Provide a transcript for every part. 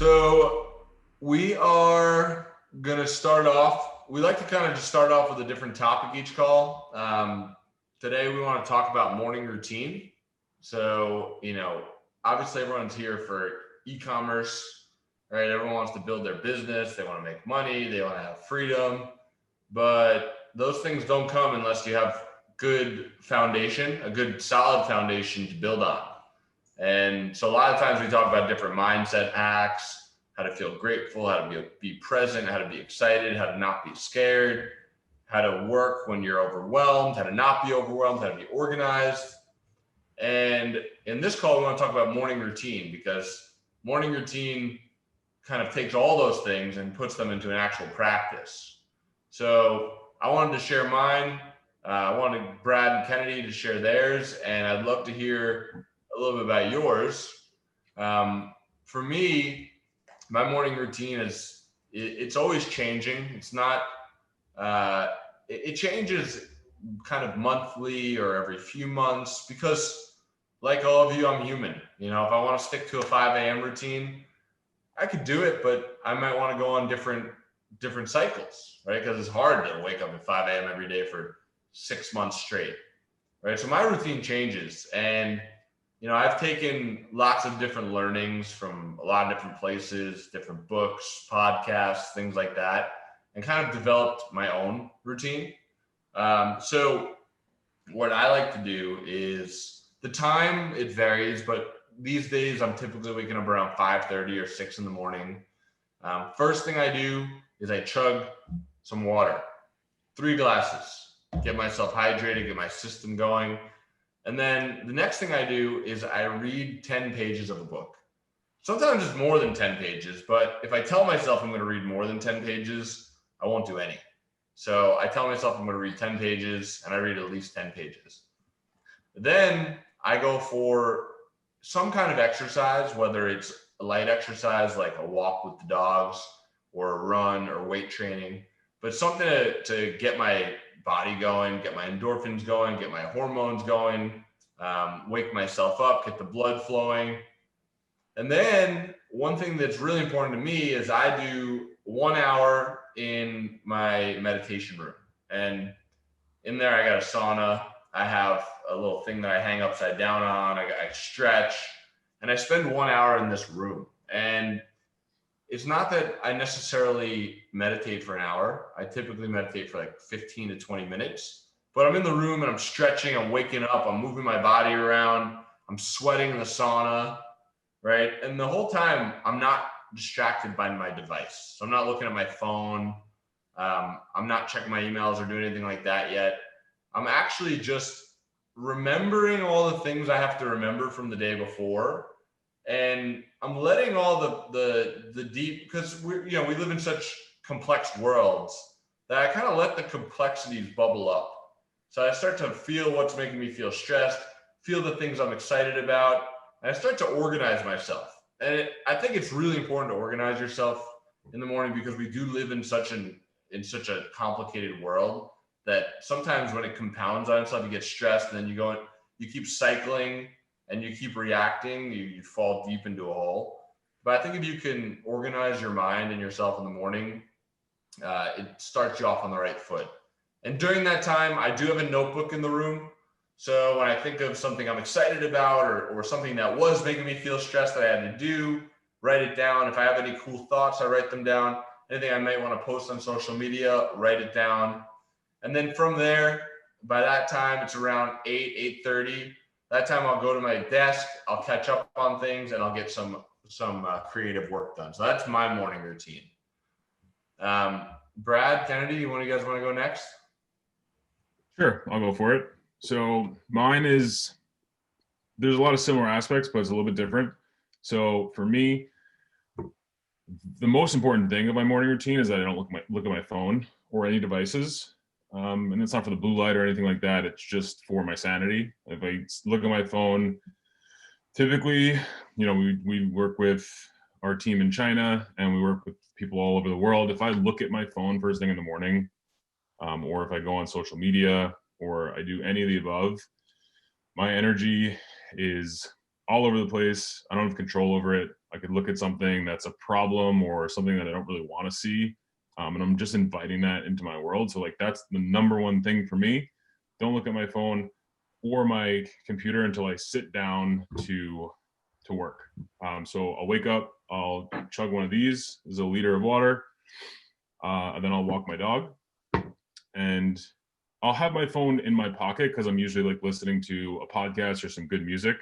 So we are gonna start off. We like to kind of just start off with a different topic each call. Today we want to talk about morning routine. So obviously everyone's here for e-commerce, right? Everyone wants to build their business. They want to make money. They want to have freedom, but those things don't come unless you have good foundation, a good solid foundation to build on. And so a lot of times we talk about different mindset hacks, how to feel grateful, how to be present, how to be excited, how to not be scared, how to work when you're overwhelmed, how to not be overwhelmed, how to be organized. And in this call, we want to talk about morning routine, because morning routine kind of takes all those things and puts them into an actual practice. So I wanted to share mine. I wanted Brad and Kennedy to share theirs, and I'd love to hear a little bit about yours. For me, my morning routine it's always changing. It's not, it changes kind of monthly or every few months, because like all of you, I'm human. If I want to stick to a 5 a.m. routine, I could do it, but I might want to go on different cycles, right? Because it's hard to wake up at 5 a.m. every day for 6 months straight, right? So my routine changes, and I've taken lots of different learnings from a lot of different places, different books, podcasts, things like that, and kind of developed my own routine. So what I like to do is, the time, it varies, but these days I'm typically waking up around 5:30 or 6 in the morning. First thing I do is I chug some water, 3 glasses, get myself hydrated, get my system going. And then the next thing I do is I read 10 pages of a book. Sometimes it's more than 10 pages, but if I tell myself I'm going to read more than 10 pages, I won't do any. So I tell myself I'm going to read 10 pages, and I read at least 10 pages. Then I go for some kind of exercise, whether it's a light exercise like a walk with the dogs or a run or weight training, but something to get my body going, get my endorphins going, get my hormones going, wake myself up, get the blood flowing. And then one thing that's really important to me is I do 1 hour in my meditation room. And in there, I got a sauna. I have a little thing that I hang upside down on. I stretch, and I spend 1 hour in this room. And it's not that I necessarily meditate for an hour. I typically meditate for like 15 to 20 minutes, but I'm in the room and I'm stretching, I'm waking up, I'm moving my body around, I'm sweating in the sauna, right? And the whole time I'm not distracted by my device. So I'm not looking at my phone. I'm not checking my emails or doing anything like that yet. I'm actually just remembering all the things I have to remember from the day before. And I'm letting all the deep, because we live in such complex worlds, that I kind of let the complexities bubble up. So I start to feel what's making me feel stressed, feel the things I'm excited about, and I start to organize myself. And I think it's really important to organize yourself in the morning, because we do live in such a complicated world that sometimes when it compounds on itself, you get stressed, and then you keep cycling and you keep reacting, you fall deep into a hole. But I think if you can organize your mind and yourself in the morning, it starts you off on the right foot. And during that time, I do have a notebook in the room. So when I think of something I'm excited about, or something that was making me feel stressed that I had to do, write it down. If I have any cool thoughts, I write them down. Anything I might want to post on social media, write it down. And then from there, by that time, it's around 8:30. That time I'll go to my desk, I'll catch up on things, and I'll get some creative work done. So that's my morning routine. Brad, Kennedy, one of you guys want to go next? Sure, I'll go for it. So mine there's a lot of similar aspects, but it's a little bit different. So for me, the most important thing of my morning routine is that I don't look at my phone or any devices. And it's not for the blue light or anything like that. It's just for my sanity. If I look at my phone, typically, we work with our team in China, and we work with people all over the world. If I look at my phone first thing in the morning, or if I go on social media, or I do any of the above, my energy is all over the place. I don't have control over it. I could look at something that's a problem or something that I don't really want to see. And I'm just inviting that into my world. So like, that's the number one thing for me. Don't look at my phone or my computer until I sit down to work. So I'll wake up, I'll chug one of these. This is a liter of water. And then I'll walk my dog. And I'll have my phone in my pocket because I'm usually like listening to a podcast or some good music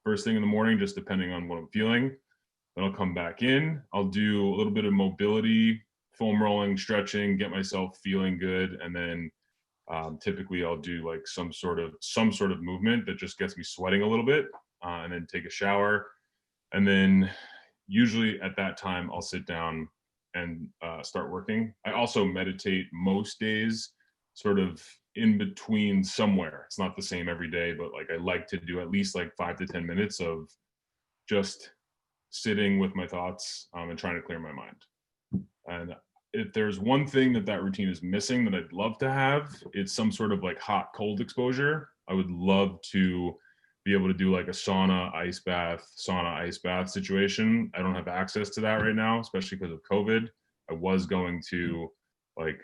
first thing in the morning, just depending on what I'm feeling. Then I'll come back in. I'll do a little bit of mobility, foam rolling, stretching, get myself feeling good. And then typically I'll do like some sort of movement that just gets me sweating a little bit, and then take a shower. And then usually at that time I'll sit down and start working. I also meditate most days, sort of in between somewhere. It's not the same every day, but like I like to do at least like 5 to 10 minutes of just sitting with my thoughts, and trying to clear my mind. And if there's one thing that routine is missing that I'd love to have, it's some sort of like hot cold exposure. I would love to be able to do like a sauna ice bath situation. I don't have access to that right now, especially because of COVID. I was going to like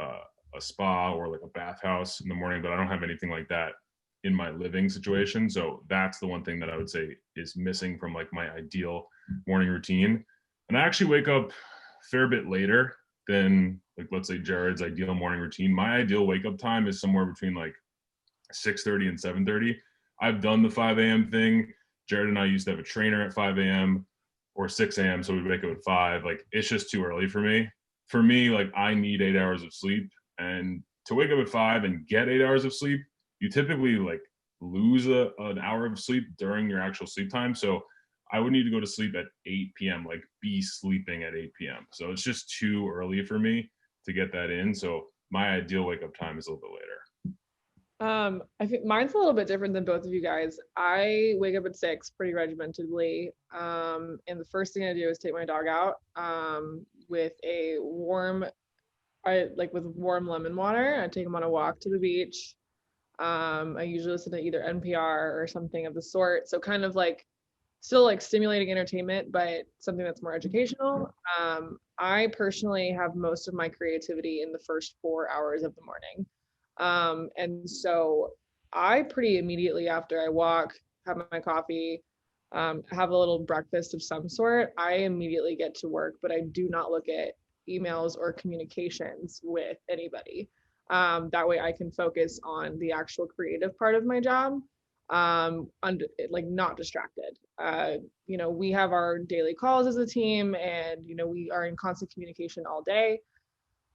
a spa or like a bathhouse in the morning, but I don't have anything like that in my living situation. So that's the one thing that I would say is missing from like my ideal morning routine. And I actually wake up a fair bit later than like, let's say Jared's ideal morning routine. My ideal wake up time is somewhere between like 6:30 and 7:30. I've done the 5 a.m. thing. Jared and I used to have a trainer at 5 a.m. or 6 a.m. So we'd wake up at 5. Like, it's just too early for me. For me, like, I need 8 hours of sleep. And to wake up at 5 and get 8 hours of sleep, you typically like lose an hour of sleep during your actual sleep time. So I would need to go to sleep at 8 p.m., like be sleeping at 8 p.m. So it's just too early for me to get that in. So my ideal wake up time is a little bit later. I think mine's a little bit different than both of you guys. I wake up at 6 pretty regimentedly. And the first thing I do is take my dog out with warm lemon water. I take him on a walk to the beach. I usually listen to either NPR or something of the sort. So kind of like still like stimulating entertainment, but something that's more educational. I personally have most of my creativity in the first 4 hours of the morning. And so I pretty immediately after I walk, have my coffee, have a little breakfast of some sort, I immediately get to work, but I do not look at emails or communications with anybody. That way I can focus on the actual creative part of my job, like not distracted. We have our daily calls as a team and, we are in constant communication all day.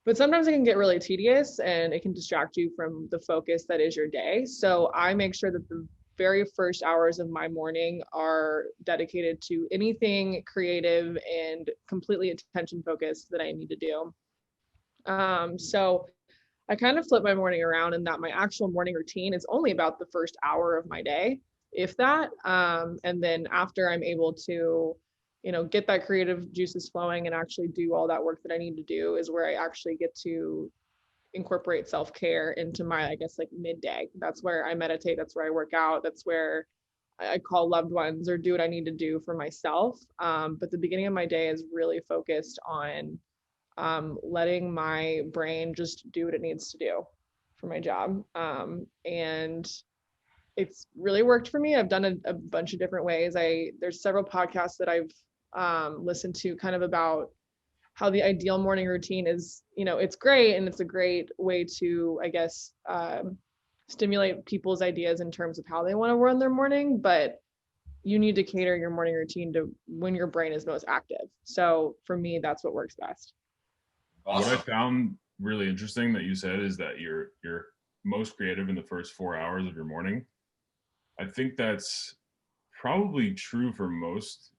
But sometimes it can get really tedious and it can distract you from the focus that is your day. So I make sure that the very first hours of my morning are dedicated to anything creative and completely attention focused that I need to do. So I kind of flip my morning around in that my actual morning routine is only about the first hour of my day, if that. And then after I'm able to get that creative juices flowing and actually do all that work that I need to do is where I actually get to incorporate self-care into my, I guess, like midday. That's where I meditate. That's where I work out. That's where I call loved ones or do what I need to do for myself. But the beginning of my day is really focused on letting my brain just do what it needs to do for my job. And it's really worked for me. I've done a bunch of different ways. There's several podcasts that I've listened to kind of about how the ideal morning routine is, it's great and it's a great way to, I guess, stimulate people's ideas in terms of how they want to run their morning, but you need to cater your morning routine to when your brain is most active. So for me, that's what works best. Awesome. What I found really interesting that you said is that you're most creative in the first 4 hours of your morning. I think that's probably true for most,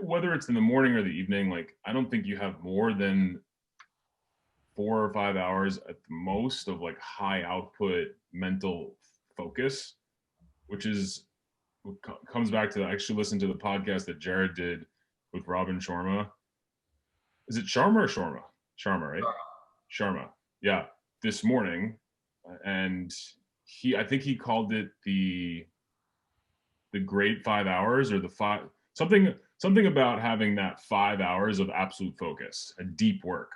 whether it's in the morning or the evening. Like, I don't think you have more than 4 or 5 hours at the most of like high output mental focus, which comes back to, I actually listened to the podcast that Jared did with Robin Sharma. Is it Sharma or Sharma? Sharma, right? Sharma. Yeah. This morning. And I think he called it the great 5 hours or the five, something about having that 5 hours of absolute focus, a deep work,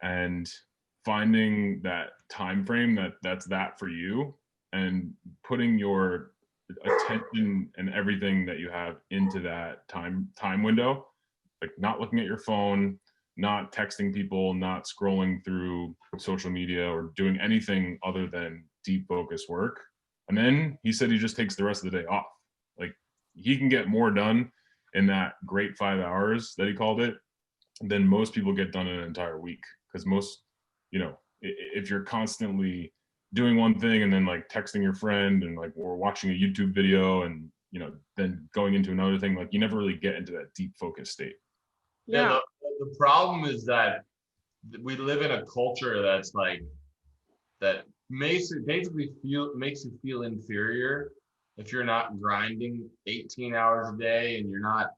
and finding that time frame that's that for you, and putting your attention and everything that you have into that time window, like not looking at your phone, not texting people, not scrolling through social media or doing anything other than deep focus work. And then he said he just takes the rest of the day off. Like, he can get more done in that great 5 hours that he called it than most people get done in an entire week. Because most, if you're constantly doing one thing and then like texting your friend and like, or watching a YouTube video and, then going into another thing, like you never really get into that deep focus state. Yeah. The problem is that we live in a culture that's like, that makes you feel inferior if you're not grinding 18 hours a day and you're not,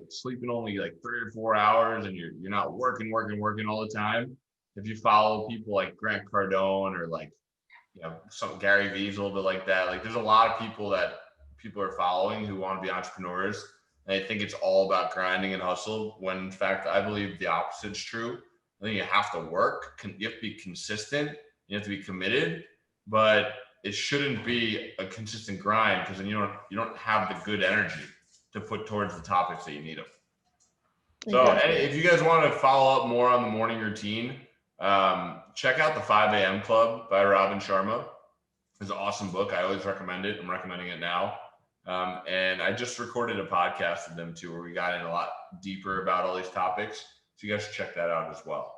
sleeping only like 3 or 4 hours, and you're not working all the time. If you follow people like Grant Cardone or like, some Gary Vee's a little bit like that. Like, there's a lot of people that people are following who want to be entrepreneurs. And I think it's all about grinding and hustle, when in fact, I believe the opposite is true. I think you have to work, you have to be consistent, you have to be committed, but it shouldn't be a consistent grind, because then you don't have the good energy to put towards the topics that you need them. So if you guys want to follow up more on the morning routine, check out the 5 a.m. Club by Robin Sharma. It's an awesome book. I always recommend it. I'm recommending it now. And I just recorded a podcast with them too, where we got in a lot deeper about all these topics. So you guys should check that out as well.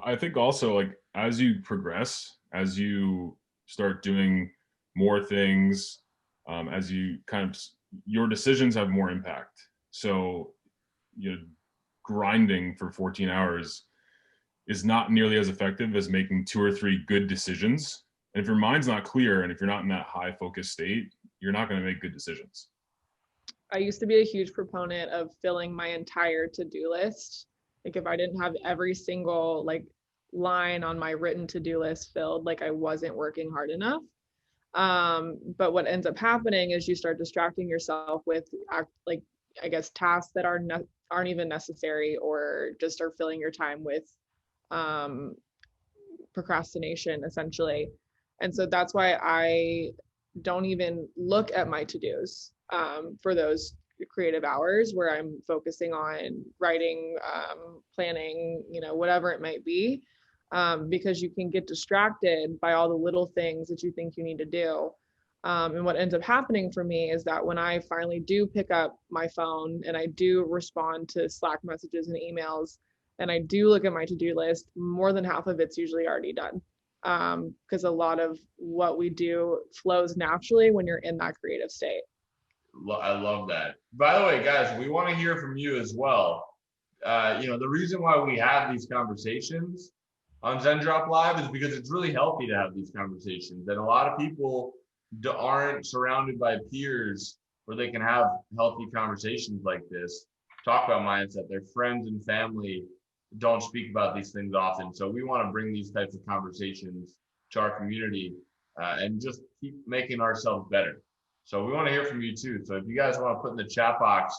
I think also, like, as you progress, as you start doing more things, as you your decisions have more impact. So, grinding for 14 hours is not nearly as effective as making 2 or 3 good decisions. And if your mind's not clear, and if you're not in that high focus state, you're not going to make good decisions. I used to be a huge proponent of filling my entire to-do list. Like, if I didn't have every single like line on my written to-do list filled, like I wasn't working hard enough. But what ends up happening is you start distracting yourself with tasks that aren't even necessary, or just are filling your time with procrastination, essentially. And so that's why I don't even look at my to-dos for those creative hours where I'm focusing on writing, planning, whatever it might be, because you can get distracted by all the little things that you think you need to do. And what ends up happening for me is that when I finally do pick up my phone and I do respond to Slack messages and emails, and I do look at my to-do list, more than half of it's usually already done. Because a lot of what we do flows naturally when you're in that creative state. I love that. By the way, guys, we want to hear from you as well. The reason why we have these conversations on Zendrop Live is because it's really healthy to have these conversations. And a lot of people aren't surrounded by peers where they can have healthy conversations like this, talk about mindset. Their friends and family don't speak about these things often. So we want to bring these types of conversations to our community and just keep making ourselves better. So we want to hear from you too. So if you guys want to put in the chat box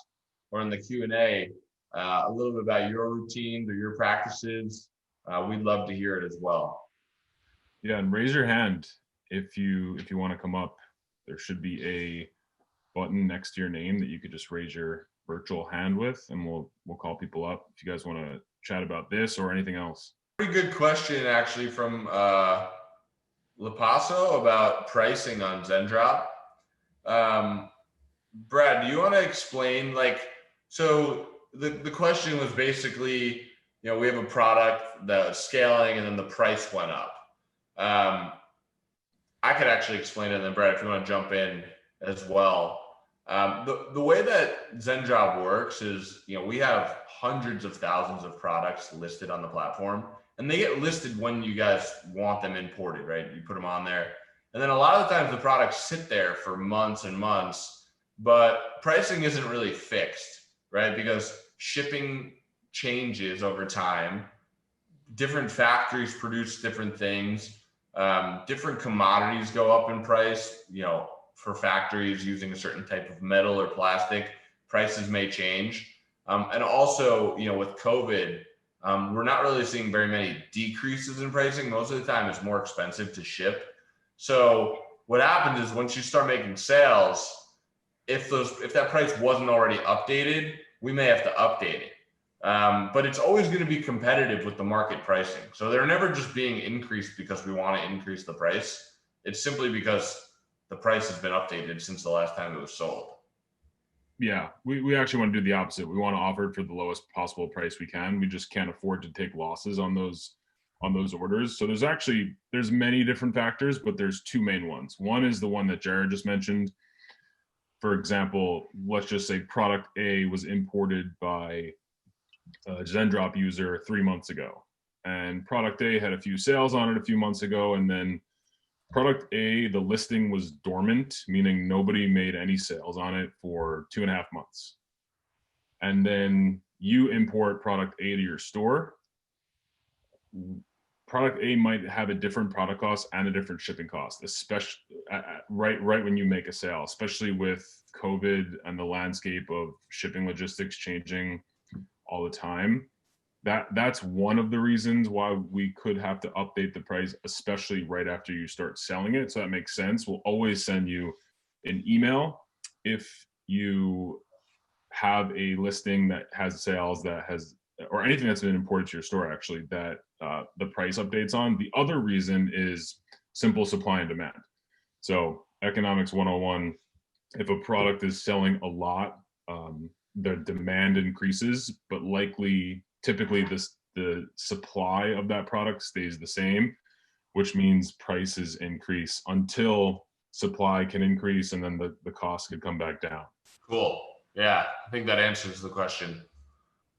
or in the Q&A a little bit about your routines or your practices, we'd love to hear it as well. Yeah, and raise your hand if you want to come up. There should be a button next to your name that you could just raise your virtual hand with, and we'll call people up if you guys want to chat about this or anything else. Pretty good question actually from Lepaso about pricing on Zendrop. Brad, do you want to explain, so the question was basically, we have a product that was scaling and then the price went up. I could actually explain it, and then Brad, if you want to jump in as well. The way that Zendrop works is, we have hundreds of thousands of products listed on the platform, and they get listed when you guys want them imported, right? You put them on there. And then a lot of the times the products sit there for months and months, but pricing isn't really fixed, right? Because shipping changes over time. Different factories produce different things. Different commodities go up in price, for factories using a certain type of metal or plastic prices may change. And also, with COVID, we're not really seeing very many decreases in pricing. Most of the time it's more expensive to ship. So what happens is once you start making sales, if that price wasn't already updated, we may have to update it. But it's always going to be competitive with the market pricing. So they're never just being increased because we want to increase the price. It's simply because the price has been updated since the last time it was sold. Yeah, we actually want to do the opposite. We want to offer it for the lowest possible price we can. We just can't afford to take losses on those orders. So there's many different factors, but there's two main ones. One is the one that Jared just mentioned. For example, let's just say product A was imported by a Zendrop user 3 months ago, and product A had a few sales on it a few months ago, and then product A, the listing was dormant, meaning nobody made any sales on it for 2.5 months. And then you import product A to your store. Product A might have a different product cost and a different shipping cost, especially right when you make a sale, especially with COVID and the landscape of shipping logistics changing all the time. That's one of the reasons why we could have to update the price, especially right after you start selling it. So that makes sense. We'll always send you an email if you have a listing that has sales or anything that's been imported to your store, actually, that the price updates on. The other reason is simple supply and demand. So economics 101, if a product is selling a lot, the demand increases, but typically the supply of that product stays the same, which means prices increase until supply can increase, and then the cost could come back down. Cool. Yeah, I think that answers the question.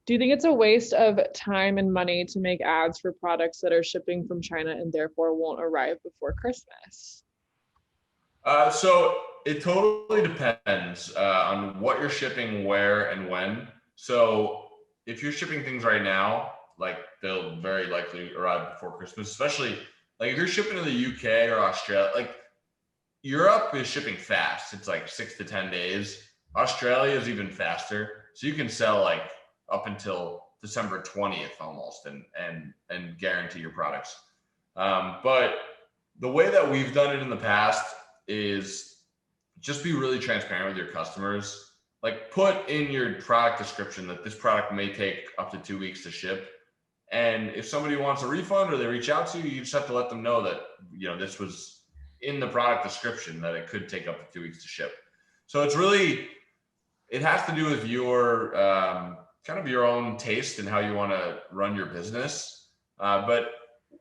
Do you think it's a waste of time and money to make ads for products that are shipping from China and therefore won't arrive before Christmas? So it totally depends on what you're shipping, where, and when. So if you're shipping things right now, like they'll very likely arrive before Christmas, especially like if you're shipping to the UK or Australia. Like Europe is shipping fast. It's like 6 to 10 days. Australia is even faster. So you can sell like up until December 20th almost and guarantee your products. But the way that we've done it in the past is just be really transparent with your customers. Like put in your product description that this product may take up to 2 weeks to ship. And if somebody wants a refund or they reach out to you, you just have to let them know that, this was in the product description that it could take up to 2 weeks to ship. So it has to do with your kind of your own taste and how you want to run your business. But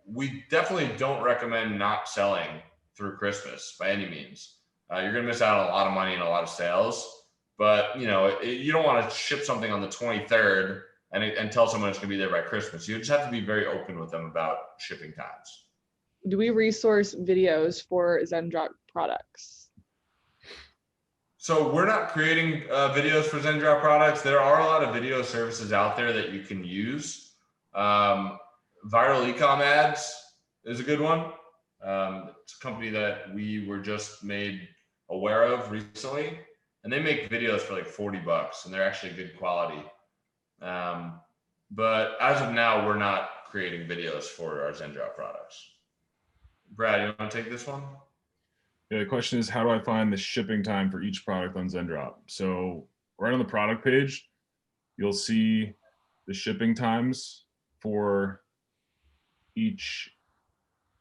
we definitely don't recommend not selling through Christmas by any means. You're going to miss out on a lot of money and a lot of sales. But, you don't want to ship something on the 23rd and tell someone it's going to be there by Christmas. You just have to be very open with them about shipping times. Do we resource videos for Zendrop products? So we're not creating videos for Zendrop products. There are a lot of video services out there that you can use. Viral ecom ads is a good one. It's a company that we were just made aware of recently. And they make videos for like $40 and they're actually good quality. But as of now, we're not creating videos for our Zendrop products. Brad, you want to take this one? Yeah, the question is, how do I find the shipping time for each product on Zendrop? So right on the product page, you'll see the shipping times for each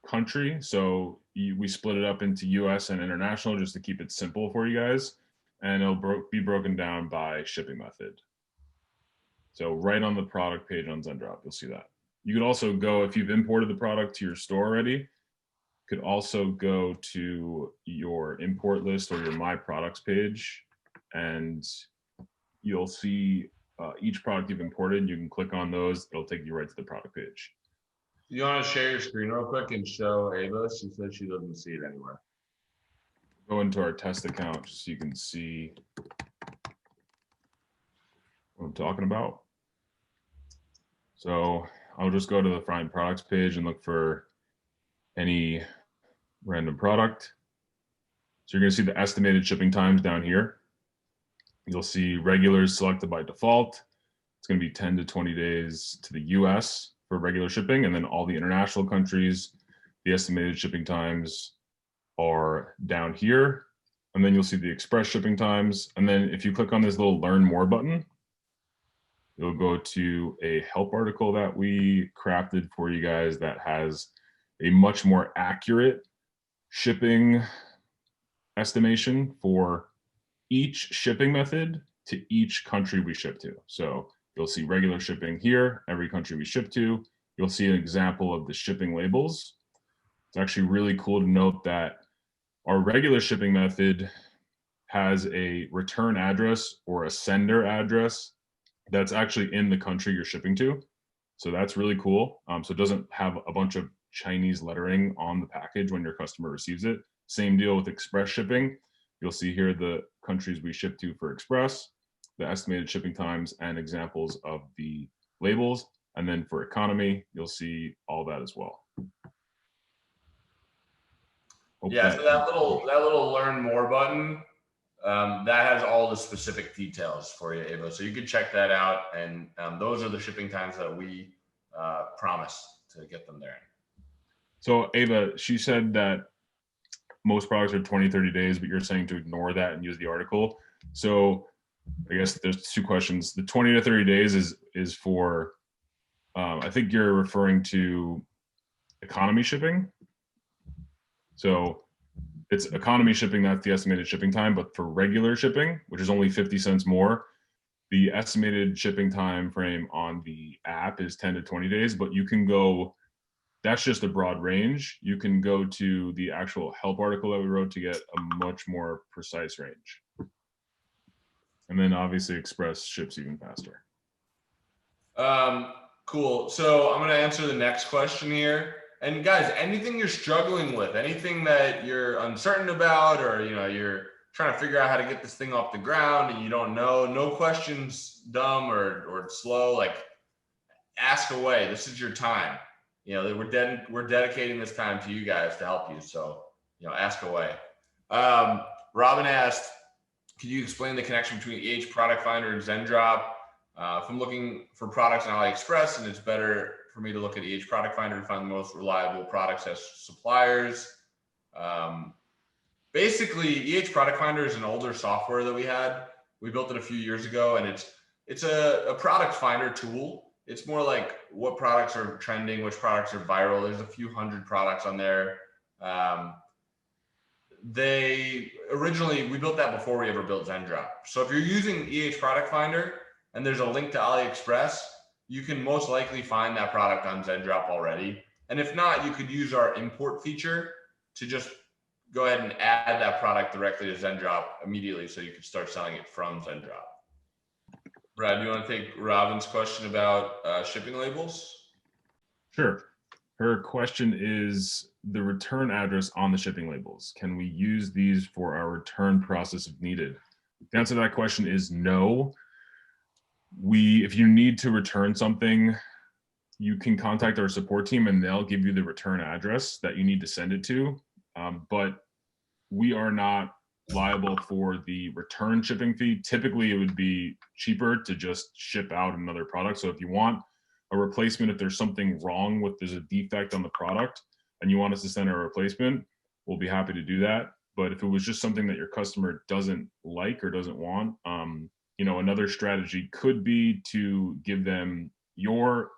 country. So we split it up into US and international just to keep it simple for you guys. And it'll be broken down by shipping method. So right on the product page on Zendrop, you'll see that. You could also go, if you've imported the product to your store already, you could also go to your import list or your My Products page, and you'll see each product you've imported. You can click on those. It'll take you right to the product page. You want to share your screen real quick and show Ava? She said she doesn't see it anywhere. Go into our test account just so you can see what I'm talking about. So I'll just go to the Find Products page and look for any random product. So you're going to see the estimated shipping times down here. You'll see regulars selected by default. It's going to be 10 to 20 days to the US for regular shipping. And then all the international countries, the estimated shipping times are down here. And then you'll see the express shipping times. And then if you click on this little learn more button, you'll go to a help article that we crafted for you guys that has a much more accurate shipping estimation for each shipping method to each country we ship to. So you'll see regular shipping here, every country we ship to. You'll see an example of the shipping labels. It's actually really cool to note that our regular shipping method has a return address or a sender address that's actually in the country you're shipping to. So that's really cool. So it doesn't have a bunch of Chinese lettering on the package when your customer receives it. Same deal with express shipping. You'll see here the countries we ship to for express, the estimated shipping times, and examples of the labels. And then for economy, you'll see all that as well. Yeah, so that little learn more button, that has all the specific details for you, Ava. So you can check that out. And those are the shipping times that we promise to get them there. So Ava, she said that most products are 20, 30 days, but you're saying to ignore that and use the article. So I guess there's two questions. The 20 to 30 days is for, I think you're referring to economy shipping. So it's economy shipping, that's the estimated shipping time, but for regular shipping, which is only 50 cents more, the estimated shipping time frame on the app is 10 to 20 days, but you can go, that's just a broad range. You can go to the actual help article that we wrote to get a much more precise range. And then obviously Express ships even faster. Cool. So I'm going to answer the next question here. And guys, anything you're struggling with, anything that you're uncertain about, or you're trying to figure out how to get this thing off the ground and you don't know, no questions dumb or slow, like ask away. This is your time. We're dedicating this time to you guys to help you. So, ask away. Robin asked, could you explain the connection between EH Product Finder and Zendrop? If I'm looking for products on AliExpress and it's better for me to look at EH Product Finder to find the most reliable products as suppliers. Basically, EH Product Finder is an older software that we had. We built it a few years ago, and it's a product finder tool. It's more like what products are trending, which products are viral. There's a few hundred products on there. We built that before we ever built Zendrop. So if you're using EH Product Finder and there's a link to AliExpress, you can most likely find that product on Zendrop already. And if not, you could use our import feature to just go ahead and add that product directly to Zendrop immediately so you can start selling it from Zendrop. Brad, do you want to take Robin's question about shipping labels? Sure. Her question is the return address on the shipping labels. Can we use these for our return process if needed? The answer to that question is no. If you need to return something, you can contact our support team and they'll give you the return address that you need to send it to. But we are not liable for the return shipping fee. Typically, it would be cheaper to just ship out another product. So if you want a replacement, if there's something wrong there's a defect on the product and you want us to send a replacement, we'll be happy to do that. But if it was just something that your customer doesn't like or doesn't want, another strategy could be to give them your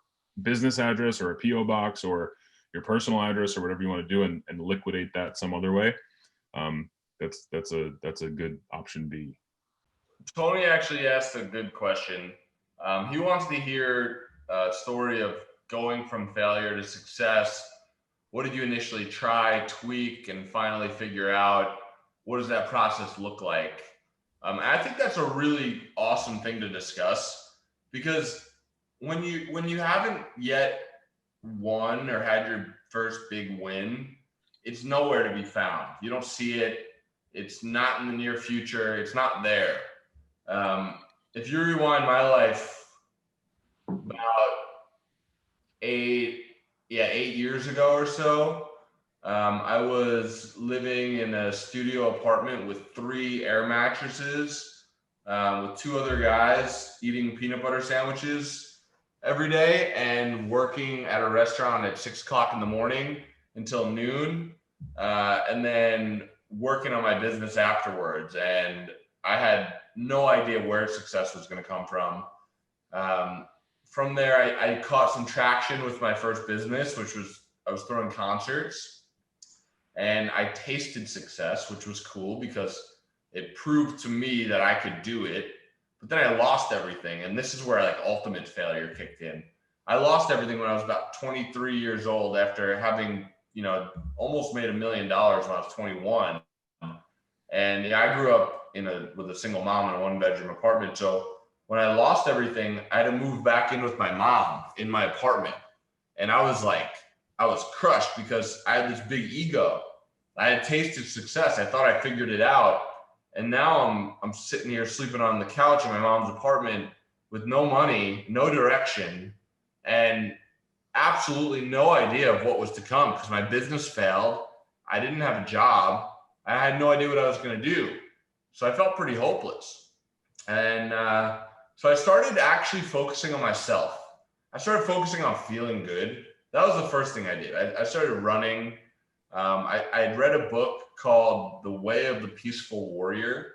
business address or a PO box or your personal address or whatever you want to do and liquidate that some other way. That's a good option B. Tony actually asked a good question. He wants to hear a story of going from failure to success. What did you initially try, tweak, and finally figure out? What does that process look like? And I think that's a really awesome thing to discuss, because when you haven't yet won or had your first big win, it's nowhere to be found. You don't see it. It's not in the near future. It's not there. If you rewind my life about 8 years ago or so, I was living in a studio apartment with 3 air mattresses, with 2 other guys eating peanut butter sandwiches every day and working at a restaurant at 6 o'clock in the morning until noon, and then working on my business afterwards. And I had no idea where success was going to come from. From there, I caught some traction with my first business, which was I was throwing concerts, and I tasted success, which was cool because it proved to me that I could do it. But then I lost everything, and this is where like ultimate failure kicked in. I lost everything when I was about 23 years old after having, almost made $1 million when I was 21. And yeah, I grew up with a single mom in a 1-bedroom apartment. So when I lost everything, I had to move back in with my mom in my apartment. And I was crushed because I had this big ego. I had tasted success. I thought I figured it out. And now I'm sitting here sleeping on the couch in my mom's apartment with no money, no direction, and absolutely no idea of what was to come because my business failed. I didn't have a job. I had no idea what I was going to do. So I felt pretty hopeless. And so I started actually focusing on myself. I started focusing on feeling good. That was the first thing I did. I started running. I had read a book called The Way of the Peaceful Warrior.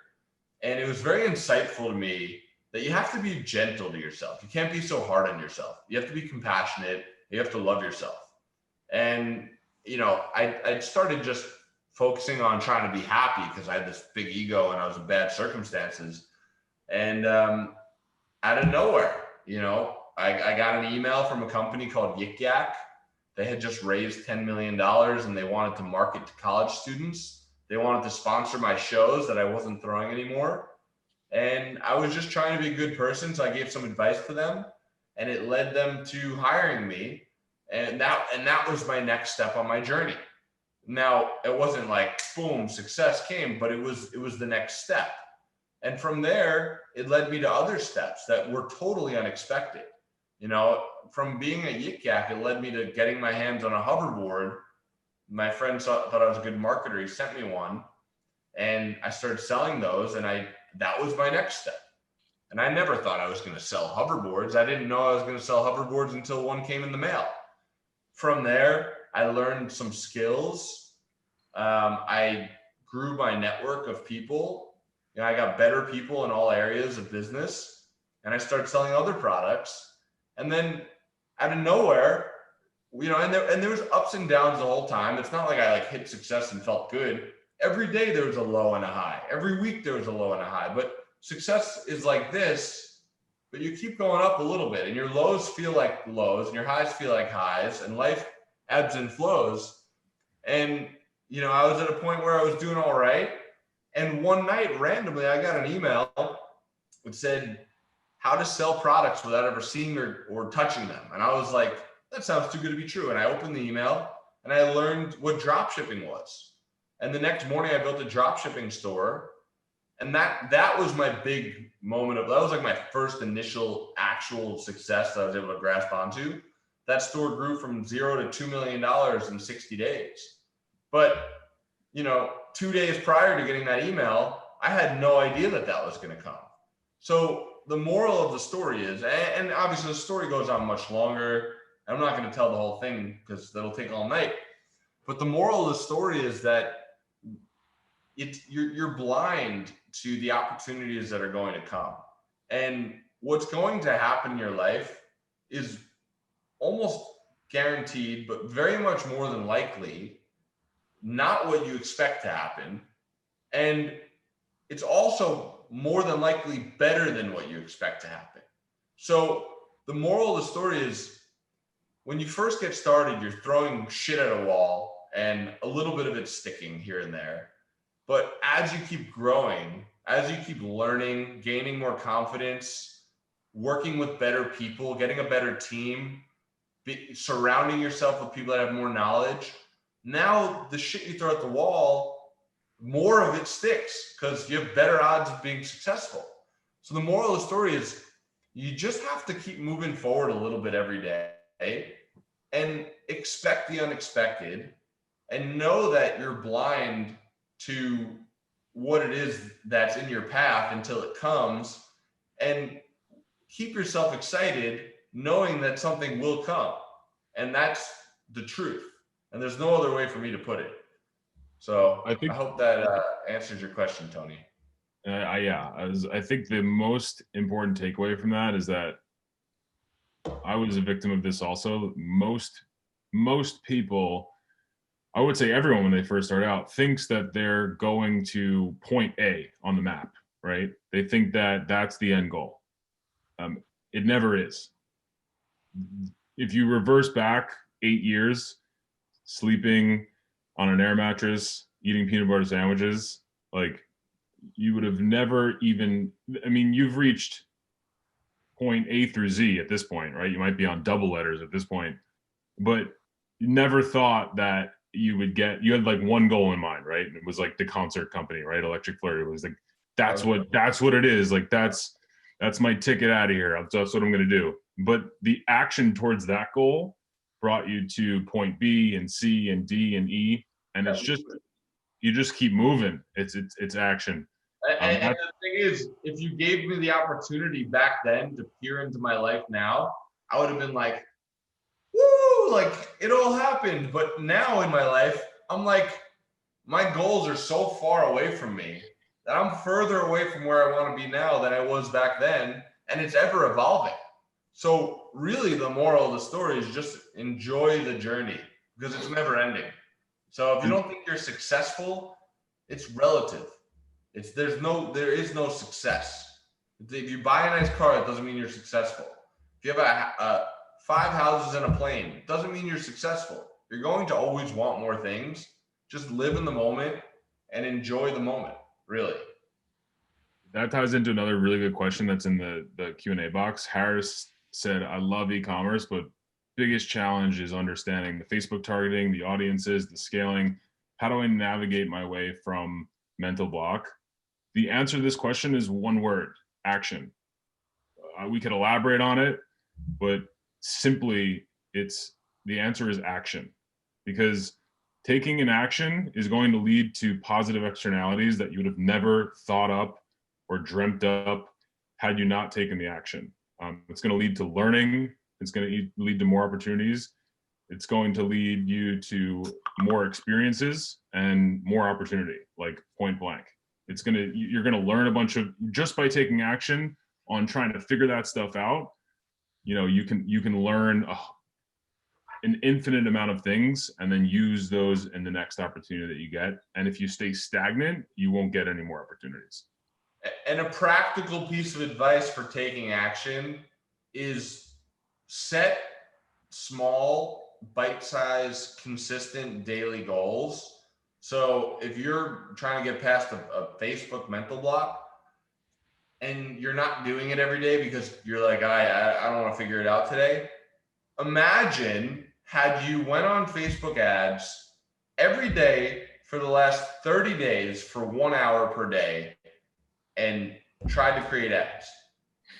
And it was very insightful to me that you have to be gentle to yourself. You can't be so hard on yourself. You have to be compassionate. You have to love yourself. And, I started just focusing on trying to be happy because I had this big ego and I was in bad circumstances. And out of nowhere, I got an email from a company called Yik Yak. They had just raised $10 million and they wanted to market to college students. They wanted to sponsor my shows that I wasn't throwing anymore. And I was just trying to be a good person. So I gave some advice to them and it led them to hiring me. And that was my next step on my journey. Now, it wasn't like, boom, success came, but it was the next step. And from there, it led me to other steps that were totally unexpected. From being a Yik Yak, it led me to getting my hands on a hoverboard. My friend thought I was a good marketer. He sent me one and I started selling those, and that was my next step. And I never thought I was going to sell hoverboards. I didn't know I was going to sell hoverboards until one came in the mail. From there, I learned some skills. I grew my network of people. I got better people in all areas of business, and I started selling other products. And then out of nowhere, and there was ups and downs the whole time. It's not like I hit success and felt good. Every day there was a low and a high. Every week there was a low and a high. But success is like this, but you keep going up a little bit, and your lows feel like lows, and your highs feel like highs, and life ebbs and flows. And I was at a point where I was doing all right. And one night, randomly, I got an email that said how to sell products without ever seeing or touching them. And I was like, that sounds too good to be true. And I opened the email and I learned what dropshipping was. And the next morning I built a dropshipping store. And that was my big moment that was like my first initial actual success that I was able to grasp onto. That store grew from 0 to $2 million in 60 days. But 2 days prior to getting that email, I had no idea that was going to come. So the moral of the story is, and obviously the story goes on much longer. I'm not going to tell the whole thing because that'll take all night. But the moral of the story is that you're blind to the opportunities that are going to come. And what's going to happen in your life is almost guaranteed, but very much more than likely, not what you expect to happen. And it's also more than likely better than what you expect to happen. So the moral of the story is, when you first get started, you're throwing shit at a wall and a little bit of it's sticking here and there. But as you keep growing, as you keep learning, gaining more confidence, working with better people, getting a better team, surrounding yourself with people that have more knowledge, now the shit you throw at the wall, more of it sticks because you have better odds of being successful. So the moral of the story is, you just have to keep moving forward a little bit every day and expect the unexpected, and know that you're blind to what it is that's in your path until it comes, and keep yourself excited knowing that something will come. And that's the truth. And there's no other way for me to put it. So I hope that answers your question, Tony. I think the most important takeaway from that is that I was a victim of this also. Most people, I would say everyone when they first start out, thinks that they're going to point A on the map, right? They think that that's the end goal. It never is. If you reverse back 8 years, sleeping on an air mattress, eating peanut butter sandwiches, like you would have never even, I mean, you've reached point A through Z at this point, right? You might be on double letters at this point, but you never thought that you had like one goal in mind, right? And it was like the concert company, right? Electric Flurry. It was like, that's what it is. Like, that's my ticket out of here. That's what I'm going to do. But the action towards that goal brought you to point B and C and D and E. And it's just, you just keep moving. It's action. And the thing is, if you gave me the opportunity back then to peer into my life now, I would have been like, woo, like it all happened. But now in my life, I'm like, my goals are so far away from me that I'm further away from where I want to be now than I was back then. And it's ever evolving. So really the moral of the story is just enjoy the journey because it's never ending. So if you don't think you're successful, it's relative. There is no success. If you buy a nice car, it doesn't mean you're successful. If you have 5 houses and a plane, it doesn't mean you're successful. You're going to always want more things. Just live in the moment and enjoy the moment, really. That ties into another really good question that's in the Q&A box. Harris said, I love e-commerce, but biggest challenge is understanding the Facebook targeting, the audiences, the scaling. How do I navigate my way from mental block? The answer to this question is one word: action. We could elaborate on it, but simply the answer is action, because taking an action is going to lead to positive externalities that you would have never thought up or dreamt up had you not taken the action. It's going to lead to learning. It's going to lead to more opportunities. It's going to lead you to more experiences and more opportunity, like point blank. You're going to learn a bunch of, just by taking action on trying to figure that stuff out. You can learn an infinite amount of things and then use those in the next opportunity that you get. And if you stay stagnant, you won't get any more opportunities. And a practical piece of advice for taking action is set small, bite-sized, consistent daily goals. So if you're trying to get past a Facebook mental block and you're not doing it every day because you're like, I don't want to figure it out today. Imagine had you went on Facebook ads every day for the last 30 days for 1 hour per day and tried to create ads.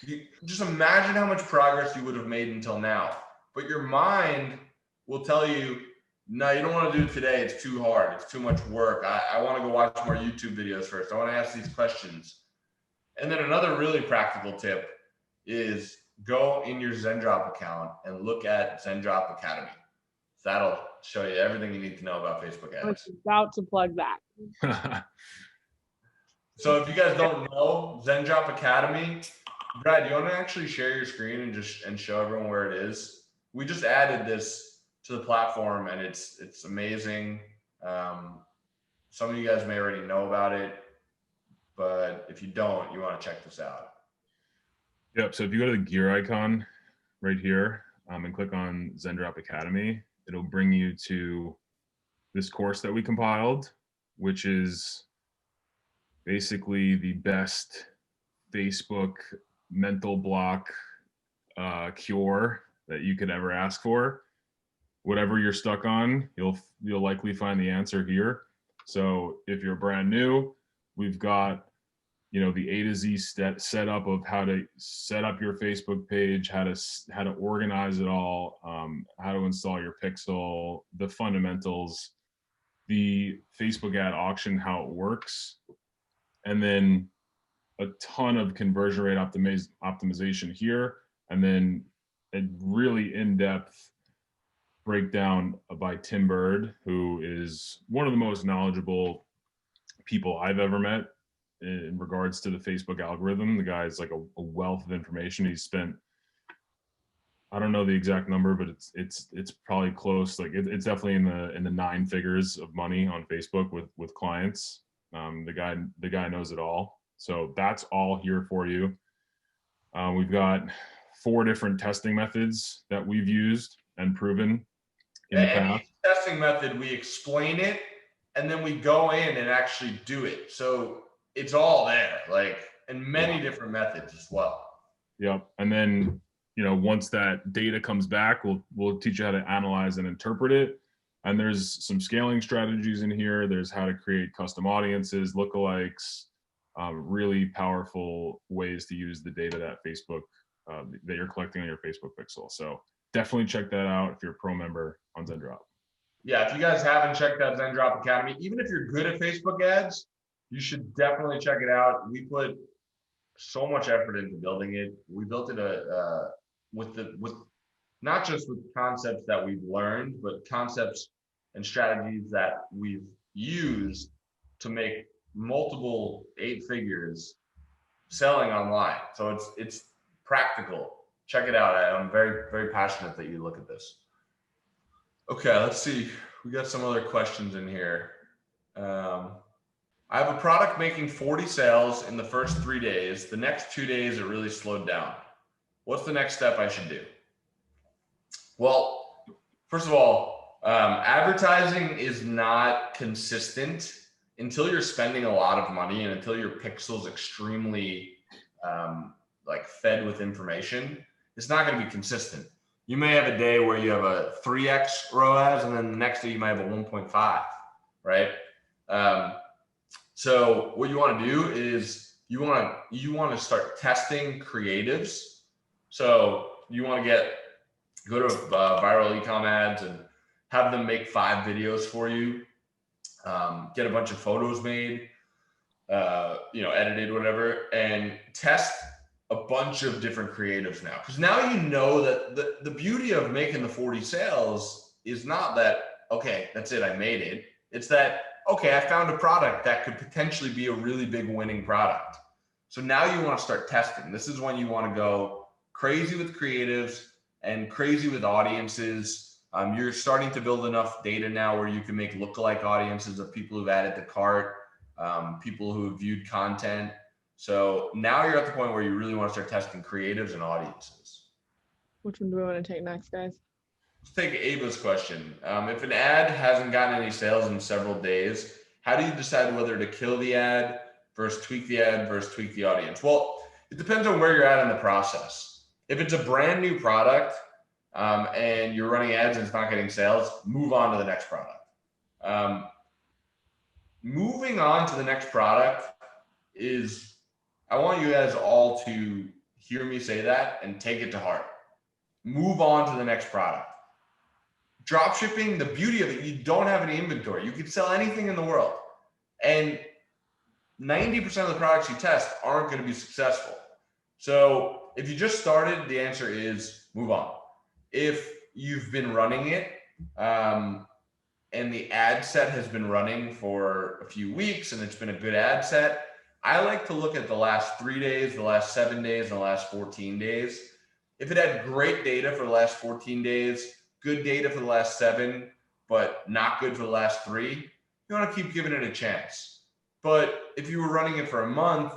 You just imagine how much progress you would have made until now. But your mind will tell you, no, you don't want to do it today. It's too hard. It's too much work. I want to go watch more YouTube videos first. I want to ask these questions. And then another really practical tip is go in your Zendrop account and look at Zendrop Academy. That'll show you everything you need to know about Facebook ads. I was about to plug that. So if you guys don't know Zendrop Academy, Brad, you want to actually share your screen and show everyone where it is? We just added this to the platform and it's amazing. Some of you guys may already know about it, but if you don't, you want to check this out. Yep. So if you go to the gear icon right here and click on Zendrop Academy, it'll bring you to this course that we compiled, which is basically the best Facebook mental block cure that you could ever ask for. Whatever you're stuck on, you'll likely find the answer here. So if you're brand new, we've got the A to Z setup of how to set up your Facebook page, how to organize it all, how to install your pixel, the fundamentals, the Facebook ad auction, how it works, and then a ton of conversion rate optimization here, and then a really in-depth breakdown by Tim Bird, who is one of the most knowledgeable people I've ever met in regards to the Facebook algorithm. The guy's like a wealth of information. He's spent, I don't know the exact number, but it's probably close. Like it's definitely in the nine figures of money on Facebook with clients. The guy knows it all. So that's all here for you. We've got 4 different testing methods that we've used and proven in the past. Each testing method, we explain it, and then we go in and actually do it. So it's all there, like, in many different methods as well. Yep. And then, once that data comes back, we'll teach you how to analyze and interpret it. And there's some scaling strategies in here. There's how to create custom audiences, lookalikes, really powerful ways to use the data that Facebook, that you're collecting on your Facebook pixel. So definitely check that out if you're a pro member on Zendrop. Yeah, if you guys haven't checked out Zendrop Academy, even if you're good at Facebook ads, you should definitely check it out. We put so much effort into building it. We built it with not just with concepts that we've learned, but concepts and strategies that we've used to make multiple 8 figures selling online. So it's practical. Check it out. I'm very, very passionate that you look at this. Okay, let's see. We got some other questions in here. I have a product making 40 sales in the first 3 days. The next 2 days, it really slowed down. What's the next step I should do? Well, first of all, advertising is not consistent until you're spending a lot of money and until your pixel's extremely like fed with information. It's not going to be consistent. You may have a day where you have a 3x ROAS, and then the next day you might have a 1.5, right? So what you want to do is you want to start testing creatives. So you want to go to viral ecom ads and have them make 5 videos for you. Get a bunch of photos made, edited, whatever, and test a bunch of different creatives now. Because now you know that the beauty of making the 40 sales is not that, okay, that's it, I made it. It's that, okay, I found a product that could potentially be a really big winning product. So now you want to start testing. This is when you want to go crazy with creatives and crazy with audiences. You're starting to build enough data now where you can make lookalike audiences of people who've added to cart, people who have viewed content. So now you're at the point where you really want to start testing creatives and audiences. Which one do we want to take next, guys? Let's take Ava's question. If an ad hasn't gotten any sales in several days, how do you decide whether to kill the ad versus tweak the ad versus tweak the audience? Well, it depends on where you're at in the process. If it's a brand new product and you're running ads and it's not getting sales, move on to the next product. Moving on to the next product is, I want you guys all to hear me say that and take it to heart. Move on to the next product. Dropshipping, the beauty of it, you don't have any inventory. You can sell anything in the world. And 90% of the products you test aren't going to be successful. So if you just started, the answer is move on. If you've been running it and the ad set has been running for a few weeks and it's been a good ad set, I like to look at the last 3 days, the last 7 days, and the last 14 days. If it had great data for the last 14 days, good data for the last 7, but not good for the last 3, you want to keep giving it a chance. But if you were running it for a month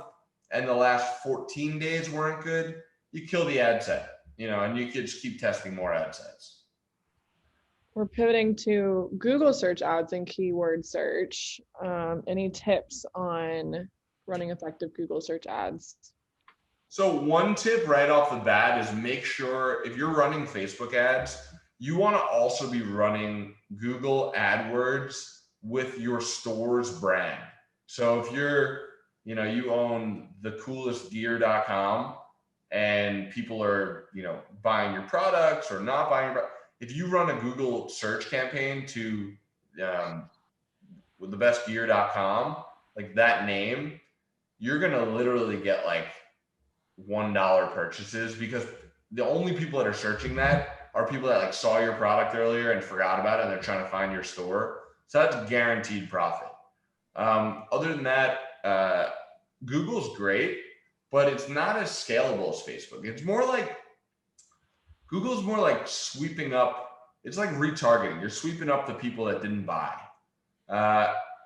and the last 14 days weren't good, you kill the ad set, and you could just keep testing more ad sets. We're pivoting to Google search ads and keyword search. Any tips on running effective Google search ads? So one tip right off the bat is make sure if you're running Facebook ads, you want to also be running Google AdWords with your store's brand. So if you own thecoolestgear.com and people are, buying your products or not buying your products, if you run a Google search campaign to with thebestgear.com, like that name, you're going to literally get like $1 purchases, because the only people that are searching that are people that like saw your product earlier and forgot about it, and they're trying to find your store. So that's guaranteed profit. Other than that, Google's great, but it's not as scalable as Facebook. It's more like Google's more like sweeping up. It's like retargeting. You're sweeping up the people that didn't buy.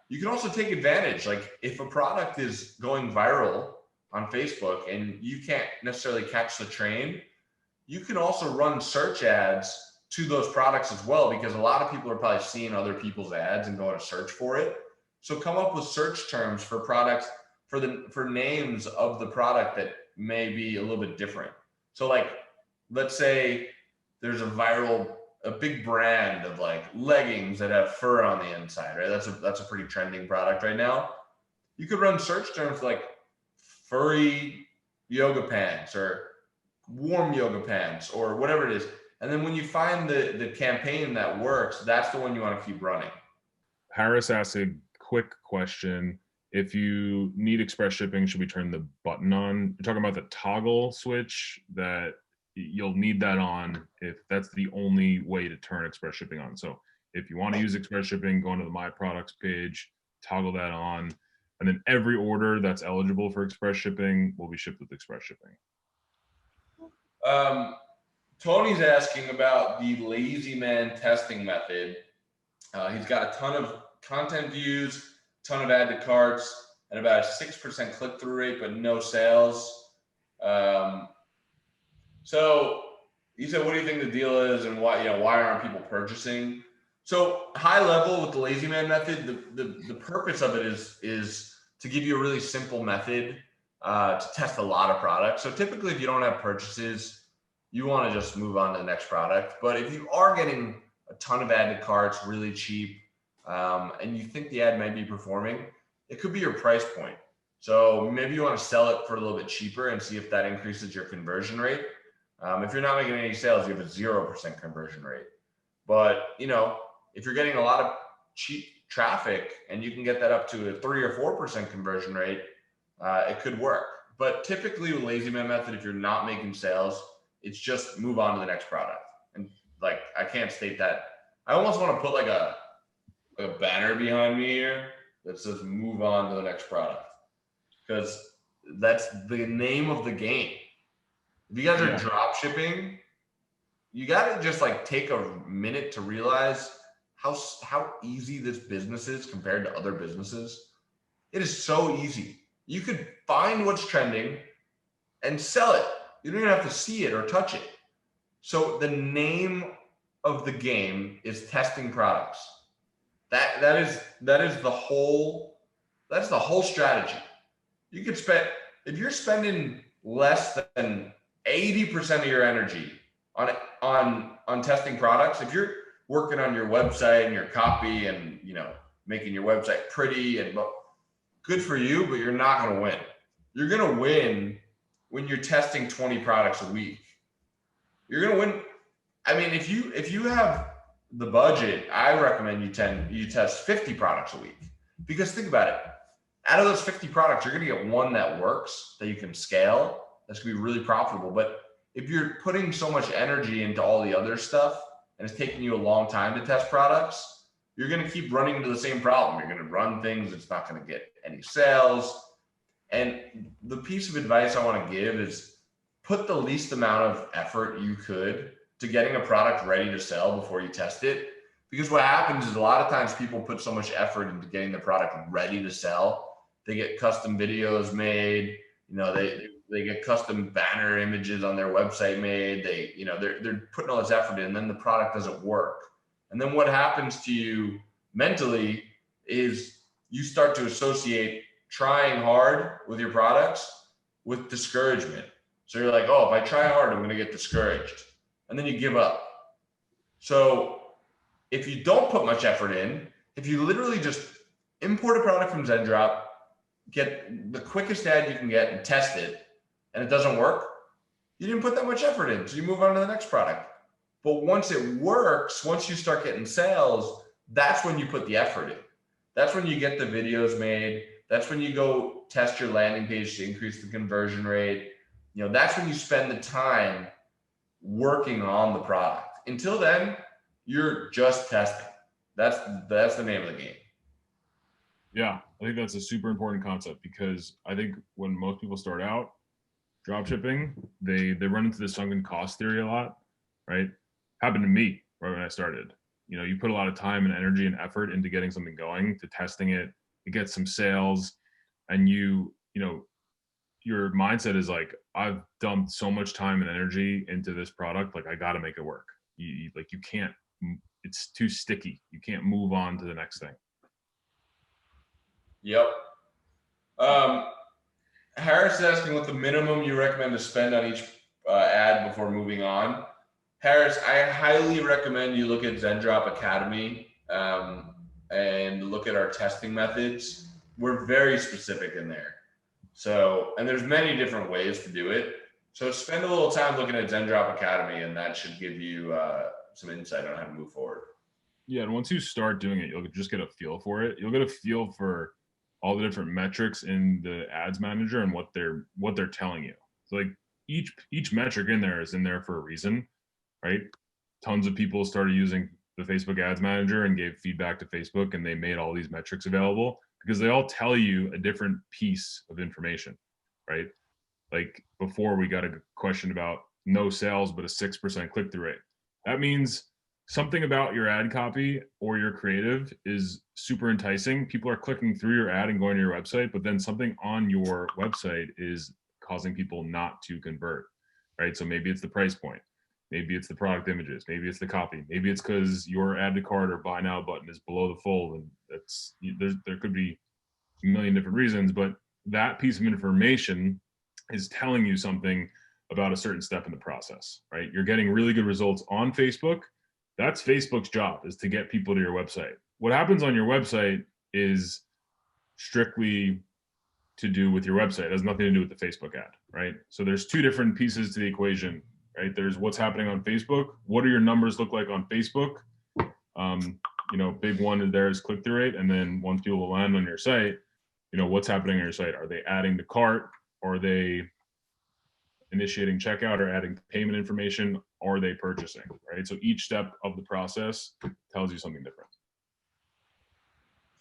You can also take advantage. Like if a product is going viral on Facebook and you can't necessarily catch the train, you can also run search ads to those products as well, because a lot of people are probably seeing other people's ads and going to search for it. So come up with search terms for products, for names of the product that may be a little bit different. So like, let's say there's a big brand of like leggings that have fur on the inside, right? That's a pretty trending product right now. You could run search terms like furry yoga pants or warm yoga pants or whatever it is. And then when you find the campaign that works, that's the one you want to keep running. Harris asked a quick question. If you need express shipping, should we turn the button on? You're talking about the toggle switch, that you'll need that on if that's the only way to turn express shipping on. So if you want to use express shipping, go into the My Products page, toggle that on, and then every order that's eligible for express shipping will be shipped with express shipping. Tony's asking about the lazy man testing method. He's got a ton of content views, ton of add to carts, and about a 6% click-through rate, but no sales. So he said, what do you think the deal is, and why aren't people purchasing? So high level with the lazy man method, the purpose of it is to give you a really simple method to test a lot of products. So typically if you don't have purchases, you want to just move on to the next product. But if you are getting a ton of add to carts really cheap, and you think the ad might be performing, it could be your price point. So maybe you want to sell it for a little bit cheaper and see if that increases your conversion rate. If you're not making any sales, you have a 0% conversion rate. But if you're getting a lot of cheap traffic and you can get that up to a 3 or 4% conversion rate, it could work. But typically with lazy man method, if you're not making sales, it's just move on to the next product. And like, I can't state that. I almost want to put like a banner behind me here that says move on to the next product, because that's the name of the game. If you guys are drop shipping, you got to just like take a minute to realize how easy this business is compared to other businesses. It is so easy. You could find what's trending and sell it. You don't even have to see it or touch it. So the name of the game is testing products. That is the whole strategy. You could spend, if you're spending less than 80% of your energy on testing products, if you're working on your website and your copy and making your website pretty, and good for you, but you're not going to win. You're going to win when you're testing 20 products a week. You're going to win. I mean, if you have the budget, I recommend you test 50 products a week, because think about it. Out of those 50 products, you're going to get one that works, that you can scale, that's going to be really profitable. But if you're putting so much energy into all the other stuff and it's taking you a long time to test products, you're going to keep running into the same problem. You're going to run things, it's not going to get any sales. And the piece of advice I want to give is put the least amount of effort you could to getting a product ready to sell before you test it. Because what happens is a lot of times people put so much effort into getting the product ready to sell. They get custom videos made, they get custom banner images on their website made. They're putting all this effort in, and then the product doesn't work. And then what happens to you mentally is you start to associate trying hard with your products with discouragement. So you're like, oh, if I try hard, I'm going to get discouraged. And then you give up. So if you don't put much effort in, if you literally just import a product from Zendrop, get the quickest ad you can get and test it, and it doesn't work, you didn't put that much effort in. So you move on to the next product. But once it works, once you start getting sales, that's when you put the effort in. That's when you get the videos made. That's when you go test your landing page to increase the conversion rate. That's when you spend the time working on the product. Until then, you're just testing. That's the name of the game. Yeah, I think that's a super important concept, because I think when most people start out drop shipping, they run into the sunken cost theory a lot, right? Happened to me right when I started. You put a lot of time and energy and effort into getting something going, to testing it, to get some sales, and your mindset is like, I've dumped so much time and energy into this product, like I got to make it work. You can't, it's too sticky. You can't move on to the next thing. Yep. Harris is asking what the minimum you recommend to spend on each ad before moving on. Harris, I highly recommend you look at Zendrop Academy and look at our testing methods. We're very specific in there. So, and there's many different ways to do it. So spend a little time looking at Zendrop Academy, and that should give you some insight on how to move forward. Yeah, and once you start doing it, you'll just get a feel for it. You'll get a feel for all the different metrics in the ads manager and what they're telling you. So like each metric in there is in there for a reason, right? Tons of people started using the Facebook ads manager and gave feedback to Facebook, and they made all these metrics available because they all tell you a different piece of information, right? Like before, we got a question about no sales but a 6% click-through rate. That means something about your ad copy or your creative is super enticing. People are clicking through your ad and going to your website, but then something on your website is causing people not to convert, right? So maybe it's the price point, maybe it's the product images, maybe it's the copy, maybe it's because your add to cart or buy now button is below the fold, and there could be a million different reasons, but that piece of information is telling you something about a certain step in the process, right? You're getting really good results on Facebook. That's Facebook's job, is to get people to your website. What happens on your website is strictly to do with your website. It has nothing to do with the Facebook ad, right? So there's two different pieces to the equation, right? There's what's happening on Facebook. What do your numbers look like on Facebook? Big one there is click-through rate. And then once people land on your site, what's happening on your site? Are they adding the cart? Are they initiating checkout or adding payment information? Are they purchasing, right? So each step of the process tells you something different.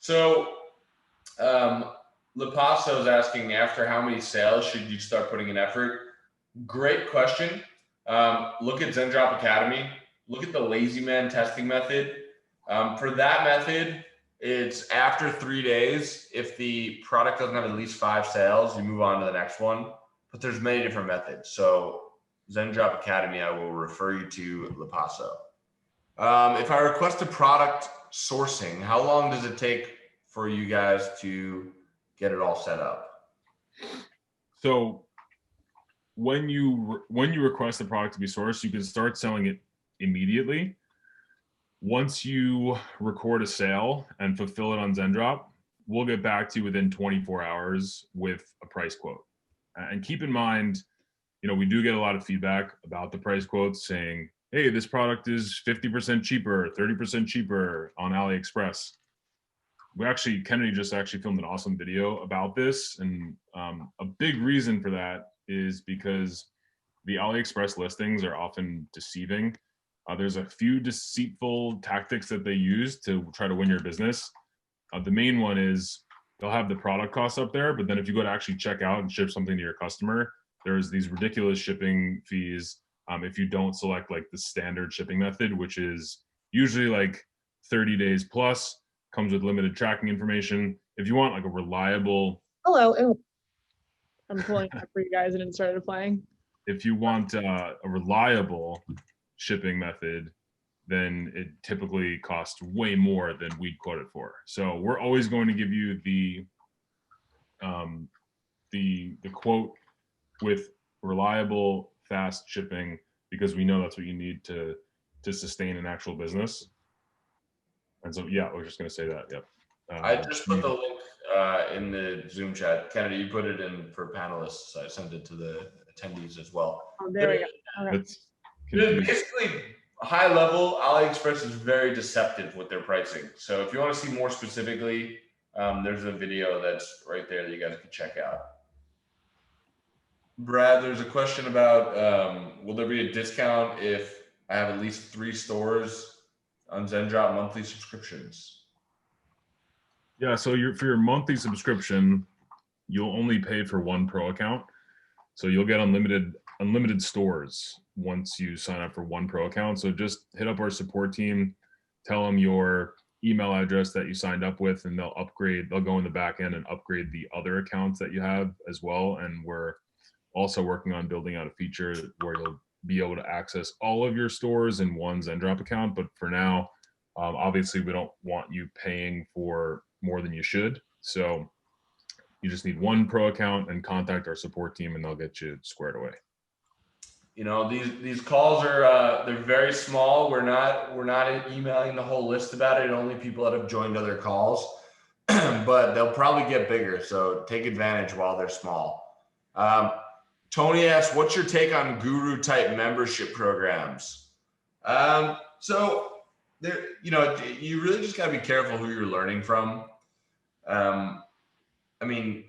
So Lepasso is asking, after how many sales should you start putting in effort? Great question. Look at Zendrop Academy. Look at the lazy man testing method. For that method, it's after 3 days. If the product doesn't have at least 5 sales, you move on to the next one. But there's many different methods. So Zendrop Academy, I will refer you to Lepasso. If I request a product sourcing, how long does it take for you guys to get it all set up? So when you request the product to be sourced, you can start selling it immediately. Once you record a sale and fulfill it on Zendrop, we'll get back to you within 24 hours with a price quote. And keep in mind, we do get a lot of feedback about the price quotes saying, hey, this product is 50% cheaper, 30% cheaper on AliExpress. Kennedy just filmed an awesome video about this. And a big reason for that is because the AliExpress listings are often deceiving. There's a few deceitful tactics that they use to try to win your business. The main one is they'll have the product costs up there, but then if you go to actually check out and ship something to your customer, there's these ridiculous shipping fees if you don't select like the standard shipping method, which is usually like 30 days plus, comes with limited tracking information. If you want like a reliable... Hello. I'm pulling up for you guys and it started playing. If you want a reliable shipping method, then it typically costs way more than we'd quote it for. So we're always going to give you the quote with reliable, fast shipping, because we know that's what you need to sustain an actual business. And so, yeah, I was just going to say that. Yep. I just put the link in the Zoom chat. Kennedy, you put it in for panelists. I sent it to the attendees as well. Oh, there we go. Okay. Basically, high level, AliExpress is very deceptive with their pricing. So if you want to see more specifically, There's a video that's right there that you guys can check out. Brad, there's a question about will there be a discount if I have at least 3 stores on Zendrop monthly subscriptions? Yeah, so for your monthly subscription, you'll only pay for 1 pro account. So you'll get unlimited stores once you sign up for 1 pro account. So just hit up our support team, tell them your email address that you signed up with, and they'll go in the back end and upgrade the other accounts that you have as well. And we're also working on building out a feature where you'll be able to access all of your stores in one Zendrop account. But for now, obviously we don't want you paying for more than you should. So you just need 1 pro account and contact our support team and they'll get you squared away. You know, these calls are they're very small. We're not emailing the whole list about it. Only people that have joined other calls, but they'll probably get bigger. So take advantage while they're small. Tony asks, what's your take on guru type membership programs? So there, you really just got to be careful who you're learning from. I mean,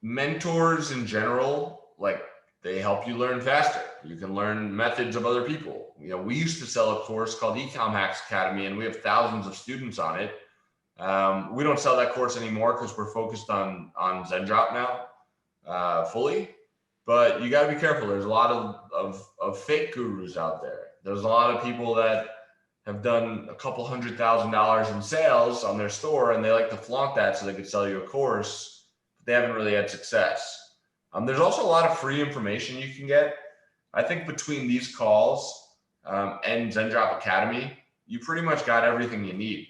mentors in general, like, they help you learn faster. You can learn methods of other people. We used to sell a course called Ecom Hacks Academy, and we have thousands of students on it. We don't sell that course anymore because we're focused on Zendrop now, fully. But you got to be careful. There's a lot of fake gurus out there. There's a lot of people that have done a couple $100,000 in sales on their store, and they like to flaunt that so they could sell you a course, but they haven't really had success. There's also a lot of free information you can get. I think between these calls and Zendrop Academy, you pretty much got everything you need.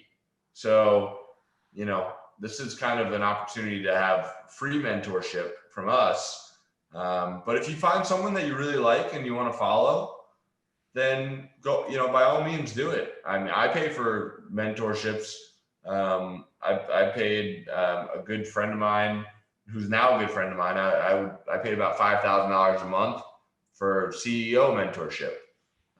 So, this is kind of an opportunity to have free mentorship from us. But if you find someone that you really like and you want to follow, then go, by all means do it. I mean, I pay for mentorships. I paid a good friend of mine, who's now a good friend of mine. I paid about $5,000 a month for CEO mentorship.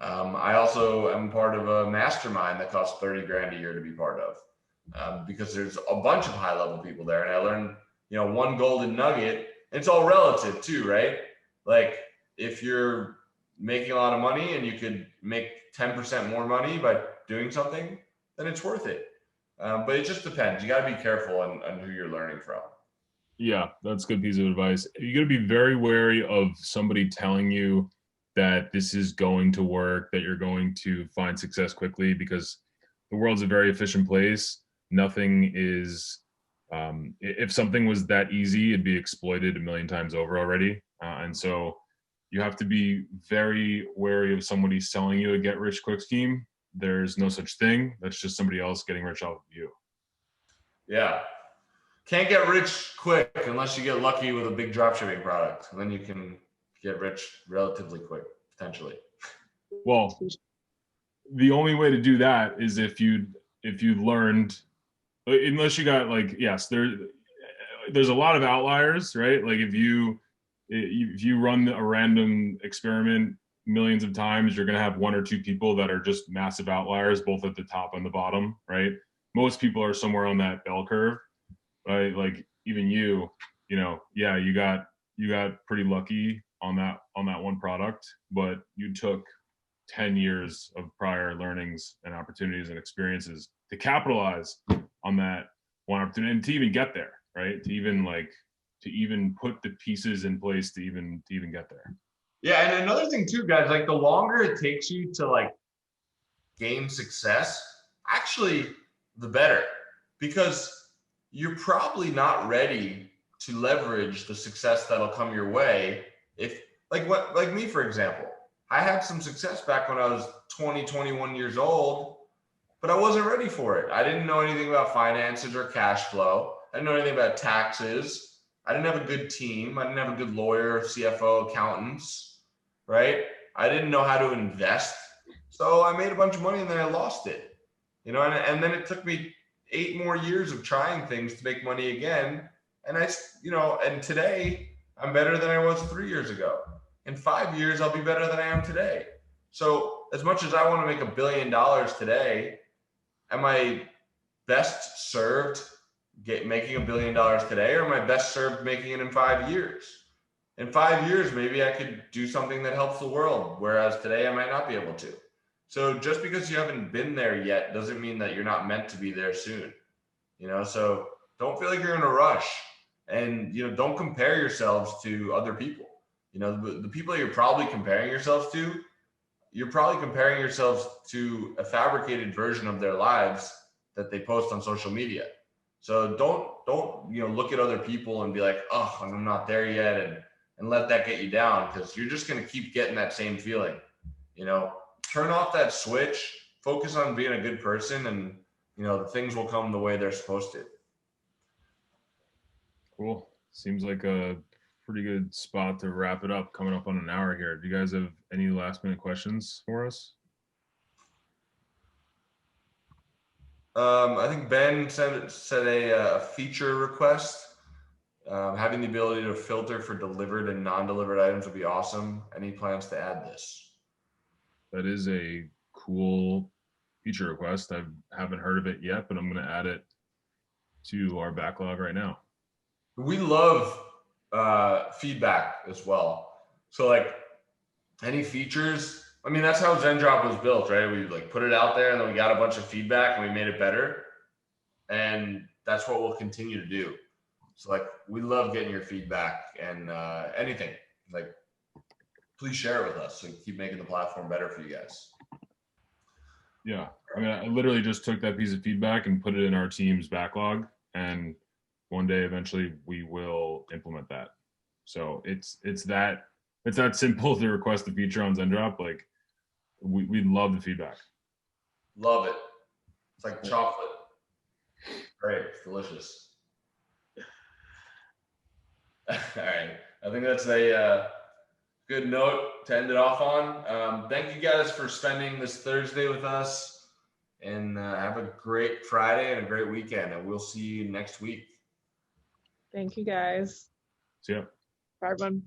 I also am part of a mastermind that costs 30 grand a year to be part of, because there's a bunch of high level people there. And I learned, one golden nugget. It's all relative too, right? Like, if you're making a lot of money and you could make 10% more money by doing something, then it's worth it. But it just depends. You got to be careful on who you're learning from. Yeah, that's a good piece of advice. You got to be very wary of somebody telling you that this is going to work, that you're going to find success quickly, because the world's a very efficient place. Nothing is, if something was that easy, it'd be exploited a million times over already. And so you have to be very wary of somebody selling you a get rich quick scheme. There's no such thing. That's just somebody else getting rich off of you. Yeah. Can't get rich quick unless you get lucky with a big dropshipping product. And then you can get rich relatively quick, potentially. Well, the only way to do that is if you learned, unless you got, like, yes, there's a lot of outliers, right? Like, if you run a random experiment millions of times, you're going to have 1 or 2 people that are just massive outliers, both at the top and the bottom, right? Most people are somewhere on that bell curve, right? Like, even you got pretty lucky on that one product, but you took 10 years of prior learnings and opportunities and experiences to capitalize on that one opportunity and to even get there, right? To even put the pieces in place to even get there. Yeah, and another thing too, guys, like, the longer it takes you to, like, gain success, actually the better, because you're probably not ready to leverage the success that'll come your way. If, like me, for example, I had some success back when I was 20, 21 years old, but I wasn't ready for it. I didn't know anything about finances or cash flow. I didn't know anything about taxes. I didn't have a good team. I didn't have a good lawyer, CFO, accountants, right? I didn't know how to invest. So I made a bunch of money and then I lost it, and then it took me 8 more years of trying things to make money again. And and today I'm better than I was 3 years ago. In 5 years, I'll be better than I am today. So as much as I want to make $1 billion today, am I best served making $1 billion today, or am I best served making it in 5 years? In 5 years, maybe I could do something that helps the world, whereas today I might not be able to. So just because you haven't been there yet doesn't mean that you're not meant to be there soon. So don't feel like you're in a rush, and don't compare yourselves to other people. The people you're probably comparing yourselves to, you're probably comparing yourselves to a fabricated version of their lives that they post on social media. So don't look at other people and be like, oh, I'm not there yet, and let that get you down, because you're just going to keep getting that same feeling. Turn off that switch, focus on being a good person, and the things will come the way they're supposed to. Cool. Seems like a pretty good spot to wrap it up, coming up on an hour here. Do you guys have any last minute questions for us? I think Ben said a feature request. Having the ability to filter for delivered and non-delivered items would be awesome. Any plans to add this? That is a cool feature request. I haven't heard of it yet, but I'm going to add it to our backlog right now. We love feedback as well. So like any features, I mean, that's how Zendrop was built, right? We put it out there and then we got a bunch of feedback and we made it better. And that's what we'll continue to do. So we love getting your feedback, and anything, please share it with us so we can keep making the platform better for you guys. Yeah. I mean, I literally just took that piece of feedback and put it in our team's backlog, and one day eventually we will implement that. So it's that simple to request a feature on Zendrop. We love the feedback. Love it. It's like chocolate. Great. It's delicious. All right. I think that's a good note to end it off on. Thank you guys for spending this Thursday with us, and have a great Friday and a great weekend, and we'll see you next week. Thank you guys. See ya. Bye, everyone.